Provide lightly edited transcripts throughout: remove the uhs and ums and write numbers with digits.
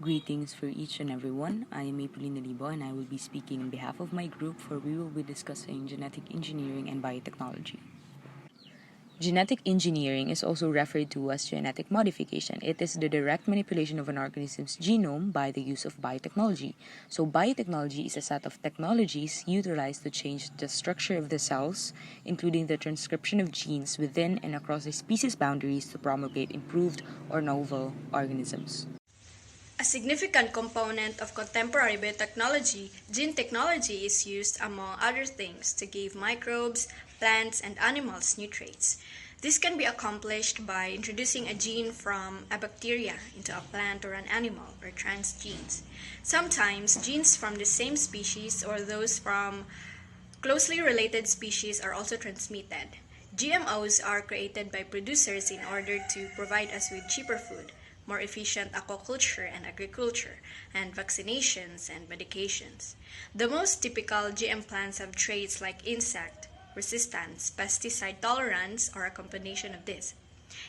Greetings for each and everyone. I am Mae Pauline Alibo and I will be speaking on behalf of my group for we will be discussing genetic engineering and biotechnology. Genetic engineering is also referred to as genetic modification. It is the direct manipulation of an organism's genome by the use of biotechnology. So biotechnology is a set of technologies utilized to change the structure of the cells, including the transcription of genes within and across a species boundaries to promulgate improved or novel organisms. A significant component of contemporary biotechnology, gene technology is used, among other things, to give microbes, plants, and animals new traits. This can be accomplished by introducing a gene from a bacteria into a plant or an animal, or transgenes. Sometimes, genes from the same species or those from closely related species are also transmitted. GMOs are created by producers in order to provide us with cheaper food, more efficient aquaculture and agriculture, and vaccinations and medications. The most typical GM plants have traits like insect resistance, pesticide tolerance, or a combination of this.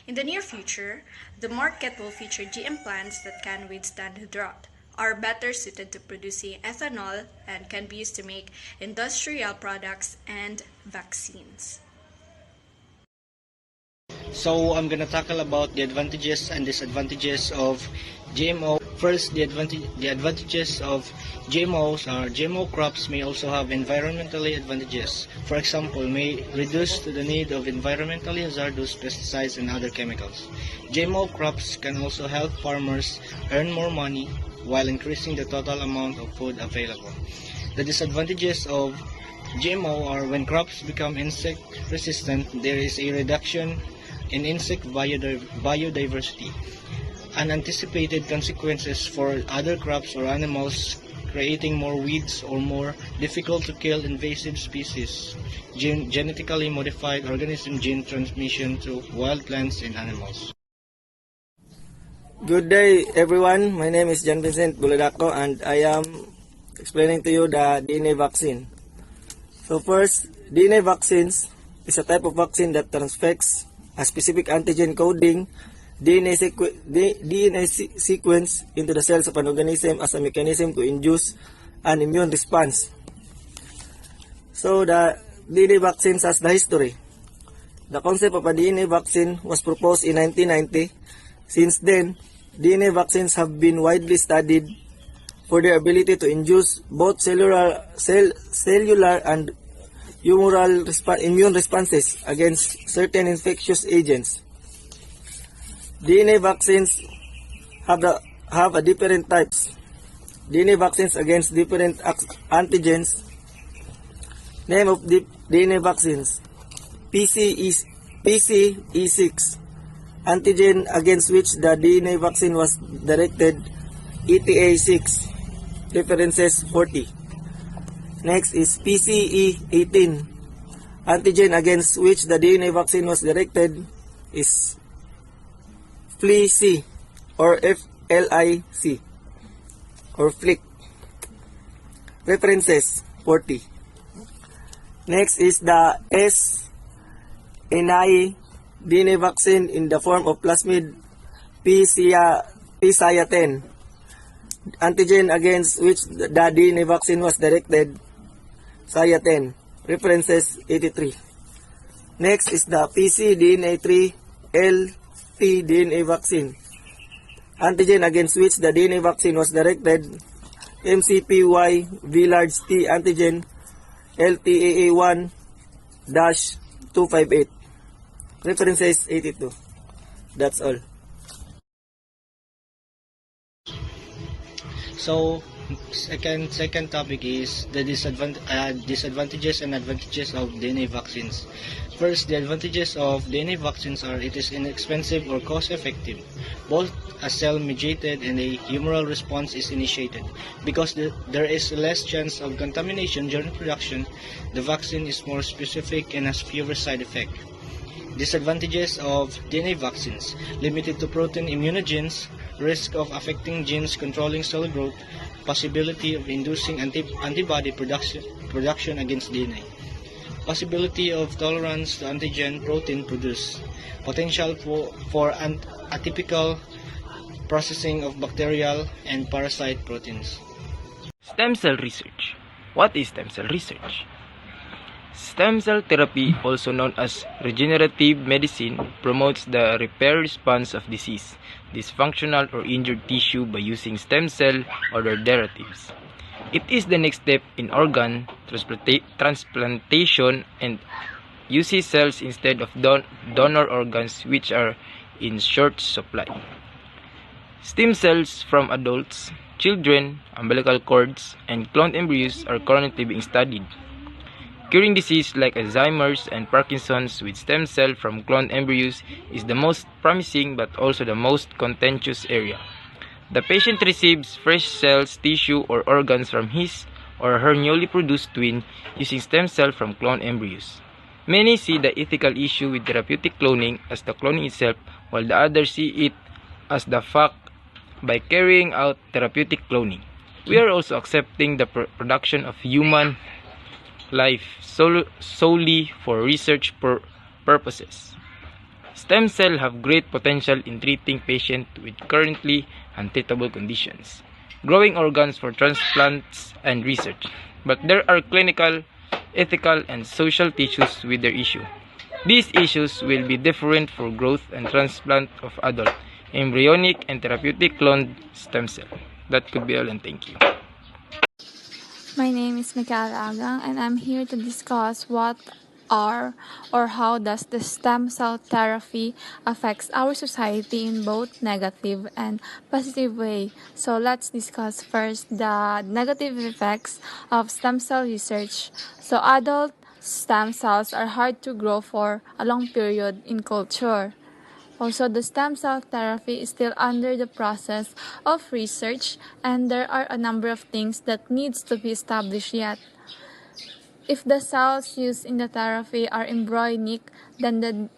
In the near future, the market will feature GM plants that can withstand drought, are better suited to producing ethanol, and can be used to make industrial products and vaccines. So I'm gonna tackle about the advantages and disadvantages of GMO. First, the advantages of GMOs are GMO crops may also have environmentally advantages. For example, may reduce the need of environmentally hazardous pesticides and other chemicals. GMO crops can also help farmers earn more money while increasing the total amount of food available. The disadvantages of GMO are when crops become insect resistant, there is a reduction in insect biodiversity. Unanticipated consequences for other crops or animals, creating more weeds or more difficult to kill invasive species. Genetically modified organism gene transmission to wild plants and animals. Good day everyone, my name is Vincent Buladaco and I am explaining to you the DNA vaccine. So first, DNA vaccines is a type of vaccine that transfects a specific antigen coding DNA sequence into the cells of an organism as a mechanism to induce an immune response. So the DNA vaccines has the history. The concept of a DNA vaccine was proposed in 1990. Since then, DNA vaccines have been widely studied for their ability to induce both cellular and humoral immune responses against certain infectious agents. DNA vaccines have a different types. DNA vaccines against different antigens. Name of the DNA vaccines: PCE6, antigen against which the DNA vaccine was directed, ETA6, references 40. Next is PCE18, antigen against which the DNA vaccine was directed is FLIC or FLIC or FLIC, references 40. Next is the SNI DNA vaccine in the form of plasmid PSIA10, antigen against which the DNA vaccine was directed, SIA10, references 83. Next is the PCDNA3 LT-DNA vaccine, antigen against which the DNA vaccine was directed, MCPY V large T antigen LTAA1-258, references 82. That's all. So second topic is the disadvantages and advantages of DNA vaccines. First, the advantages of DNA vaccines are it is inexpensive or cost-effective. Both a cell-mediated and a humoral response is initiated. Because there is less chance of contamination during production, the vaccine is more specific and has fewer side effects. Disadvantages of DNA vaccines: limited to protein immunogens, risk of affecting genes controlling cell growth, possibility of inducing antibody production against DNA, possibility of tolerance to antigen protein produced, potential for atypical processing of bacterial and parasite proteins. Stem cell research. What is stem cell research? Stem cell therapy, also known as regenerative medicine, promotes the repair response of disease, dysfunctional or injured tissue by using stem cell or their derivatives. It is the next step in organ transplantation and uses cells instead of donor organs, which are in short supply. Stem cells from adults, children, umbilical cords, and cloned embryos are currently being studied. Curing disease like Alzheimer's and Parkinson's with stem cell from cloned embryos is the most promising but also the most contentious area. The patient receives fresh cells, tissue, or organs from his or her newly produced twin using stem cell from cloned embryos. Many see the ethical issue with therapeutic cloning as the cloning itself, while the others see it as the fact by carrying out therapeutic cloning. We are also accepting the production of human life solely for research purposes. Stem cells have great potential in treating patients with currently untreatable conditions, growing organs for transplants and research. But there are clinical, ethical, and social issues with their issue. These issues will be different for growth and transplant of adult, embryonic, and therapeutic cloned stem cell. That could be all, and thank you. My name is Mikaela Agang, and I'm here to discuss what are or how does the stem cell therapy affects our society in both negative and positive way. So let's discuss first the negative effects of stem cell research. So adult stem cells are hard to grow for a long period in culture. Also, the stem cell therapy is still under the process of research, and there are a number of things that needs to be established yet. If the cells used in the therapy are embryonic, then the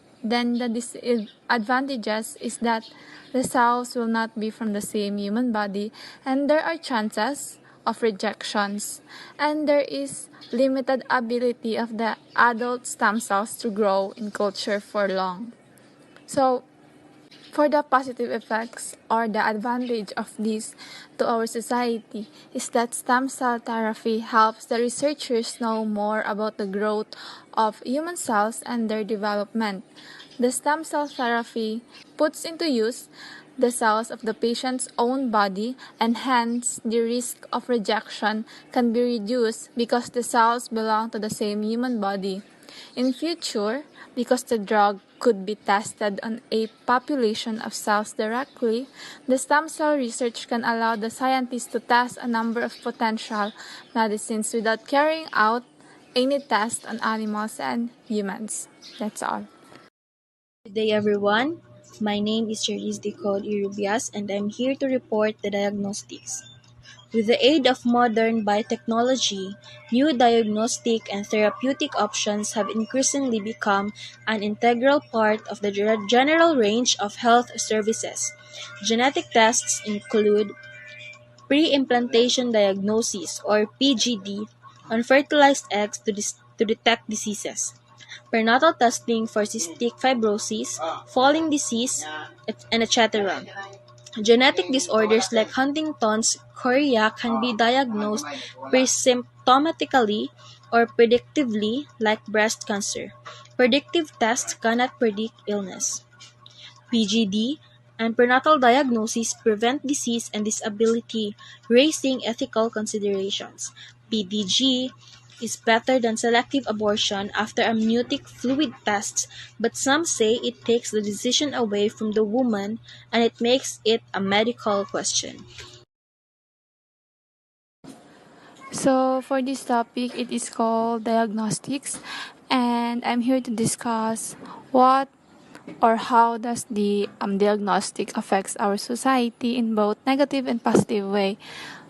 disadvantages is that the cells will not be from the same human body, and there are chances of rejections, and there is limited ability of the adult stem cells to grow in culture for long. So, for the positive effects or the advantage of this to our society is that stem cell therapy helps the researchers know more about the growth of human cells and their development. The stem cell therapy puts into use the cells of the patient's own body, and hence the risk of rejection can be reduced because the cells belong to the same human body. In future, because the drug could be tested on a population of cells directly, the stem cell research can allow the scientists to test a number of potential medicines without carrying out any test on animals and humans. That's all. Good day, everyone. My name is Charieze Rubias, and I'm here to report the diagnostics. With the aid of modern biotechnology, new diagnostic and therapeutic options have increasingly become an integral part of the general range of health services. Genetic tests include pre-implantation diagnosis or PGD on fertilized eggs to detect diseases, prenatal testing for cystic fibrosis, falling disease, and etc. Genetic disorders like Huntington's chorea can be diagnosed pre-symptomatically or predictively like breast cancer. Predictive tests cannot predict illness. PGD and prenatal diagnosis prevent disease and disability, raising ethical considerations. PDG is better than selective abortion after amniotic fluid tests, but some say it takes the decision away from the woman and it makes it a medical question. So for this topic, it is called diagnostics, and I'm here to discuss what or how does the diagnostic affects our society in both negative and positive way.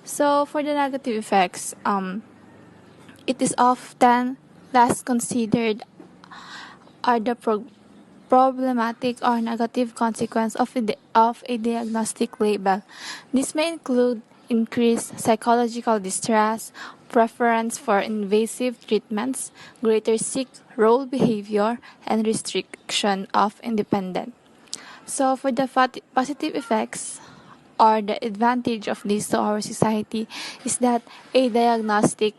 So for the negative effects, it is often less considered are the problematic or negative consequence of a diagnostic label. This may include increased psychological distress, preference for invasive treatments, greater sick role behavior, and restriction of independence. So for the positive effects, or the advantage of this to our society is that a diagnostic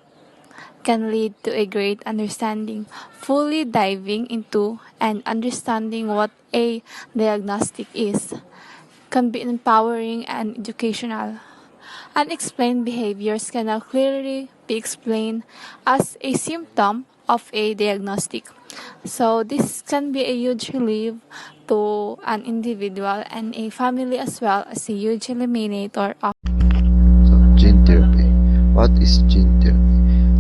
can lead to a great understanding. Fully diving into and understanding what a diagnostic is can be empowering and educational. Unexplained behaviors can now clearly be explained as a symptom of a diagnostic. So, this can be a huge relief to an individual and a family as well as a huge eliminator of. So, gene therapy. What is gene therapy?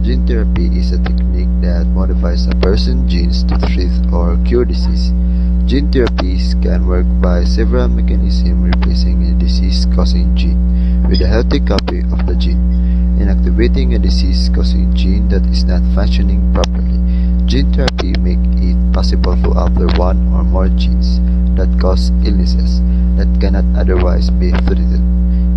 Gene therapy is a technique that modifies a person's genes to treat or cure disease. Gene therapies can work by several mechanisms replacing a disease-causing gene with a healthy copy of the gene, inactivating a disease-causing gene that is not functioning properly. Gene therapy makes it possible to alter one or more genes that cause illnesses that cannot otherwise be treated.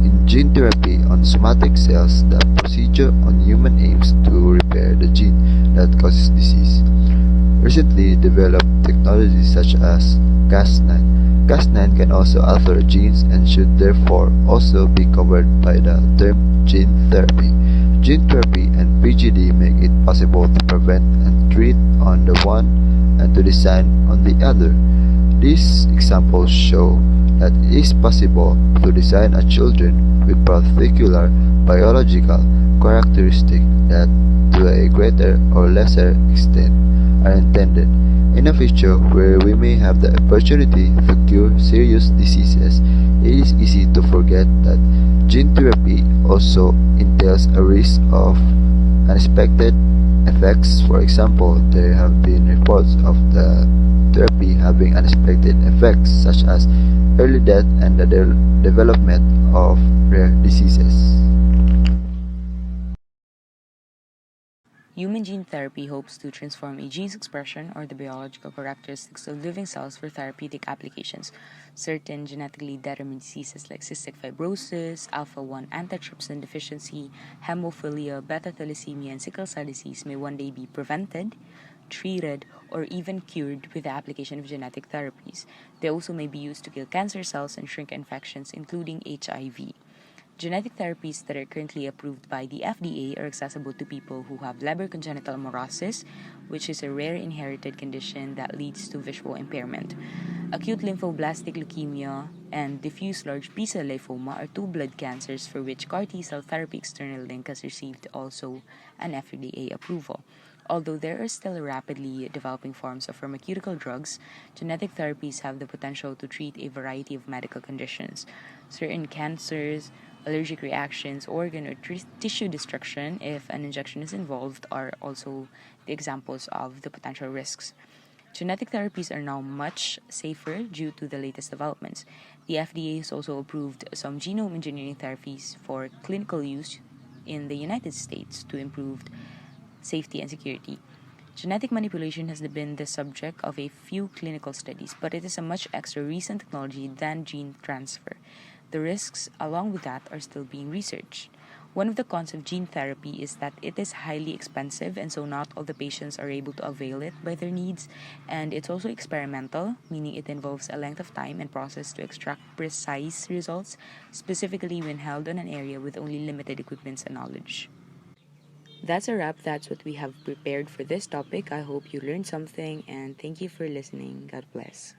In gene therapy on somatic cells, the procedure on human aims to repair the gene that causes disease. Recently developed technologies such as Cas9. Cas9 can also alter genes and should therefore also be covered by the term gene therapy. Gene therapy and PGD make it possible to prevent and treat on the one and to design on the other. These examples show that it is possible to design a children with particular biological characteristics that to a greater or lesser extent are intended. In a future where we may have the opportunity to cure serious diseases, it is easy to forget that gene therapy also entails a risk of unexpected effects. For example, there have been reports of the therapy having unexpected effects such as early death and the development of rare diseases. Human gene therapy hopes to transform a gene's expression or the biological characteristics of living cells for therapeutic applications. Certain genetically determined diseases like cystic fibrosis, alpha-1 antitrypsin deficiency, hemophilia, beta thalassemia, and sickle cell disease may one day be prevented, treated, or even cured with the application of genetic therapies. They also may be used to kill cancer cells and shrink infections, including HIV. Genetic therapies that are currently approved by the FDA are accessible to people who have Leber congenital amaurosis, which is a rare inherited condition that leads to visual impairment. Acute lymphoblastic leukemia and diffuse large B-cell lymphoma are two blood cancers for which CAR T-cell therapy external link has received also an FDA approval. Although there are still rapidly developing forms of pharmaceutical drugs, genetic therapies have the potential to treat a variety of medical conditions. Certain cancers, allergic reactions, organ or tissue destruction if an injection is involved are also the examples of the potential risks. Genetic therapies are now much safer due to the latest developments. The FDA has also approved some genome engineering therapies for clinical use in the United States to improve safety and security. Genetic manipulation has been the subject of a few clinical studies, but it is a much extra recent technology than gene transfer. The risks, along with that, are still being researched. One of the cons of gene therapy is that it is highly expensive, and so not all the patients are able to avail it by their needs. And it's also experimental, meaning it involves a length of time and process to extract precise results, specifically when held on an area with only limited equipment and knowledge. That's a wrap. That's what we have prepared for this topic. I hope you learned something, and thank you for listening. God bless.